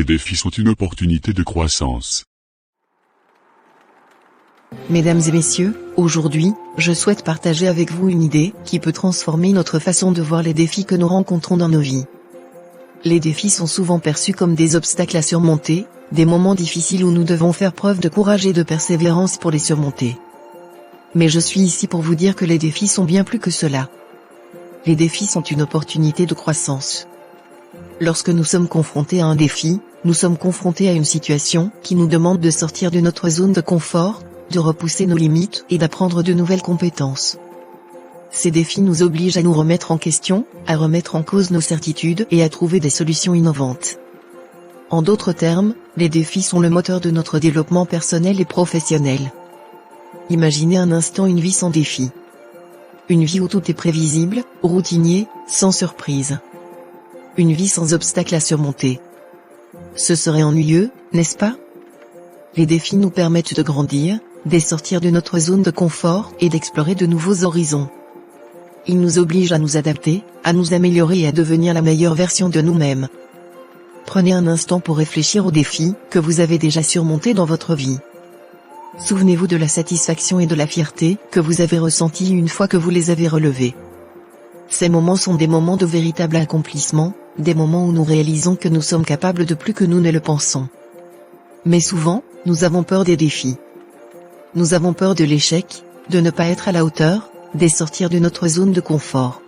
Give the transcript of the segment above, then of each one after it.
Les défis sont une opportunité de croissance. Mesdames et messieurs, aujourd'hui, je souhaite partager avec vous une idée qui peut transformer notre façon de voir les défis que nous rencontrons dans nos vies. Les défis sont souvent perçus comme des obstacles à surmonter, des moments difficiles où nous devons faire preuve de courage et de persévérance pour les surmonter. Mais je suis ici pour vous dire que les défis sont bien plus que cela. Les défis sont une opportunité de croissance. Lorsque nous sommes confrontés à un défi, nous sommes confrontés à une situation qui nous demande de sortir de notre zone de confort, de repousser nos limites et d'apprendre de nouvelles compétences. Ces défis nous obligent à nous remettre en question, à remettre en cause nos certitudes et à trouver des solutions innovantes. En d'autres termes, les défis sont le moteur de notre développement personnel et professionnel. Imaginez un instant une vie sans défis. Une vie où tout est prévisible, routinier, sans surprise. Une vie sans obstacles à surmonter. Ce serait ennuyeux, n'est-ce pas? Les défis nous permettent de grandir, de sortir de notre zone de confort et d'explorer de nouveaux horizons. Ils nous obligent à nous adapter, à nous améliorer et à devenir la meilleure version de nous-mêmes. Prenez un instant pour réfléchir aux défis que vous avez déjà surmontés dans votre vie. Souvenez-vous de la satisfaction et de la fierté que vous avez ressenties une fois que vous les avez relevés. Ces moments sont des moments de véritable accomplissement, des moments où nous réalisons que nous sommes capables de plus que nous ne le pensons. Mais souvent, nous avons peur des défis. Nous avons peur de l'échec, de ne pas être à la hauteur, de sortir de notre zone de confort.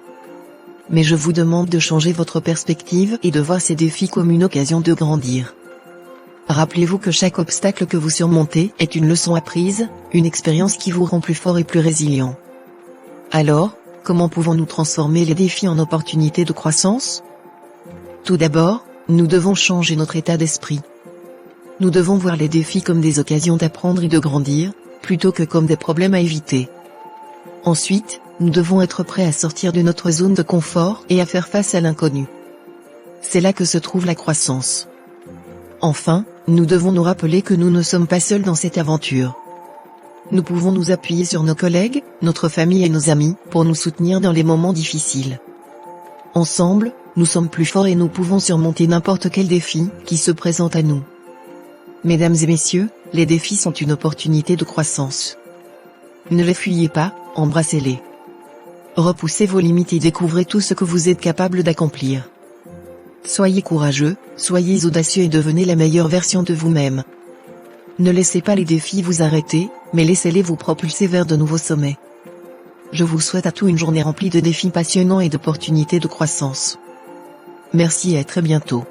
Mais je vous demande de changer votre perspective et de voir ces défis comme une occasion de grandir. Rappelez-vous que chaque obstacle que vous surmontez est une leçon apprise, une expérience qui vous rend plus fort et plus résilient. Alors, comment pouvons-nous transformer les défis en opportunités de croissance? Tout d'abord, nous devons changer notre état d'esprit. Nous devons voir les défis comme des occasions d'apprendre et de grandir, plutôt que comme des problèmes à éviter. Ensuite, nous devons être prêts à sortir de notre zone de confort et à faire face à l'inconnu. C'est là que se trouve la croissance. Enfin, nous devons nous rappeler que nous ne sommes pas seuls dans cette aventure. Nous pouvons nous appuyer sur nos collègues, notre famille et nos amis, pour nous soutenir dans les moments difficiles. Ensemble, nous sommes plus forts et nous pouvons surmonter n'importe quel défi qui se présente à nous. Mesdames et messieurs, les défis sont une opportunité de croissance. Ne les fuyez pas, embrassez-les. Repoussez vos limites et découvrez tout ce que vous êtes capable d'accomplir. Soyez courageux, soyez audacieux et devenez la meilleure version de vous-même. Ne laissez pas les défis vous arrêter, mais laissez-les vous propulser vers de nouveaux sommets. Je vous souhaite à tous une journée remplie de défis passionnants et d'opportunités de croissance. Merci et à très bientôt.